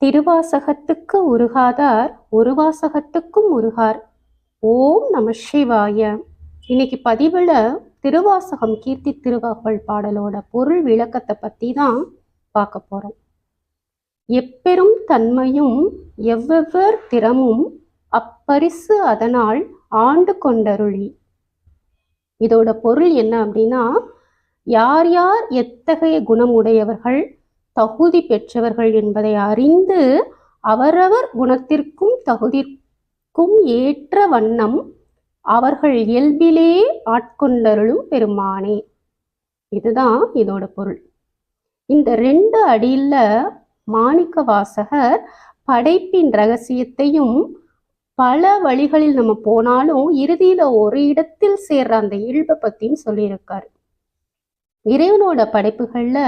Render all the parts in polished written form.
திருவாசகத்துக்கு உருகாதார் ஒருவாசகத்துக்கும் உருகார். ஓம் நம சிவாய. இன்னைக்கு பதிவுல திருவாசகம் கீர்த்தி திருவகவல் பாடலோட பொருள் விளக்கத்தை பத்தி தான் பார்க்க போறோம். எப்பெரும் தன்மையும் எவ்வெவ்வேறு திறமும் அப்பரிசு அதனால் ஆண்டு கொண்டருளி. இதோட பொருள் என்ன அப்படின்னா, யார் யார் எத்தகைய குணம் உடையவர்கள், தகுதி பெற்றவர்கள் என்பதை அறிந்து அவரவர் குணத்திற்கும் தகுதிக்கும் ஏற்ற வண்ணம் அவர்கள் இயல்பிலே ஆட்கொண்டருளும் பெருமானே. இதுதான் இதோட பொருள். இந்த 2 அடியில மாணிக்க வாசகர் படைப்பின் ரகசியத்தையும் பல வழிகளில் நம்ம போனாலும் இறுதியில ஒரு இடத்தில் சேர்ற அந்த இயல்பை பத்தியும் சொல்லியிருக்காரு. இறைவனோட படைப்புகள்ல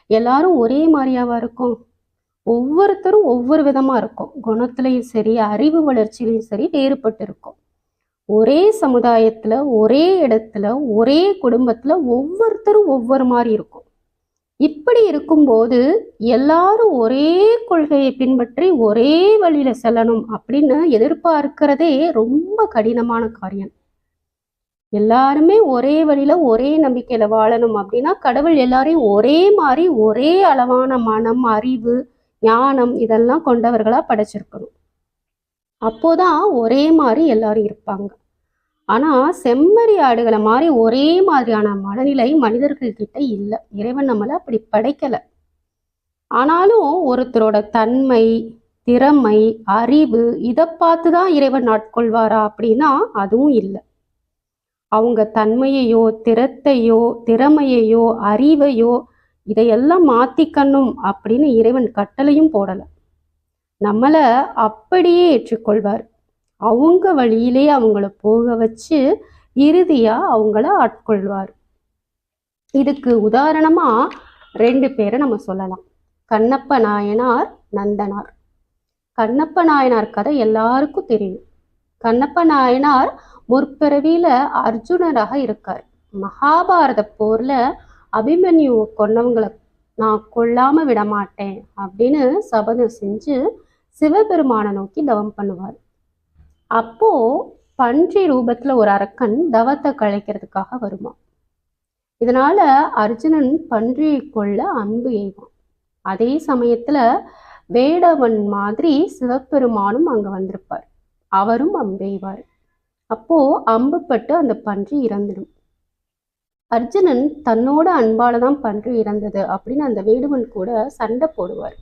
எல்லாரும் ஒரே மாதிரியாவா இருக்கும்? ஒவ்வொருத்தரும் ஒவ்வொரு விதமா இருக்கும். குணத்திலையும் சரி, அறிவு வளர்ச்சியிலையும் சரி வேறுபட்டு இருக்கும். ஒரே சமுதாயத்துல, ஒரே இடத்துல, ஒரே குடும்பத்துல ஒவ்வொருத்தரும் ஒவ்வொரு மாதிரி இருக்கும். இப்படி இருக்கும்போது எல்லாரும் ஒரே கொள்கையை பின்பற்றி ஒரே வழியில செல்லணும் அப்படின்னு எதிர்பார்க்கிறதே ரொம்ப கடினமான காரியம். எல்லாருமே ஒரே வழியில ஒரே நம்பிக்கையில வாழணும் அப்படின்னா கடவுள் எல்லாரையும் ஒரே மாதிரி ஒரே அளவான மனம், அறிவு, ஞானம் இதெல்லாம் கொண்டவர்களா படைச்சிருக்கணும். அப்போதான் ஒரே மாதிரி எல்லாரும் இருப்பாங்க. ஆனா செம்மறி ஆடுகளை மாதிரி ஒரே மாதிரியான மனநிலை மனிதர்கள் கிட்ட இல்லை. இறைவன் நம்மளை அப்படி படைக்கல. ஆனாலும் ஒருத்தரோட தன்மை, திறமை, அறிவு இதை பார்த்துதான் இறைவன் ஆட்கொள்வாரா அப்படின்னா அதுவும் இல்லை. அவங்க தன்மையையோ, திறத்தையோ, திறமையையோ, அறிவையோ இதையெல்லாம் மாத்திக்கணும் அப்படின்னு இறைவன் கட்டளையும் போடல. நம்மளை அப்படியே ஏற்றுக்கொள்வார். அவங்க வழியிலே அவங்கள போக வச்சு இறுதியா அவங்கள ஆட்கொள்வார். இதுக்கு உதாரணமா 2 பேரை நம்ம சொல்லலாம். கண்ணப்ப நாயனார், நந்தனார். கண்ணப்ப நாயனார் கதை எல்லாருக்கும் தெரியும். கண்ணப்ப நாயனார் முற்பிறவியில அர்ஜுனராக இருக்கார். மகாபாரத போர்ல அபிமன்யுவை கொன்னவங்களை நான் கொல்லாம விட மாட்டேன் அப்படின்னு சபதம் செஞ்சு சிவபெருமானை நோக்கி தவம் பண்ணுவார். அப்போ பன்றி ரூபத்துல ஒரு அரக்கன் தவத்தை கலைக்கிறதுக்காக வருவான். இதனால அர்ஜுனன் பன்றியை கொள்ள அம்பு எய்வான். அதே சமயத்துல வேடவன் மாதிரி சிவபெருமானும் அங்க வந்திருப்பார். அவரும் அம்பெய்வார். அப்போ அம்பு பட்டு அந்த பன்றி இறந்துடும். அர்ஜுனன் தன்னோட அன்பாலதான் பன்றி இறந்தது அப்படின்னு அந்த வேடுவன் கூட சண்டை போடுவார்.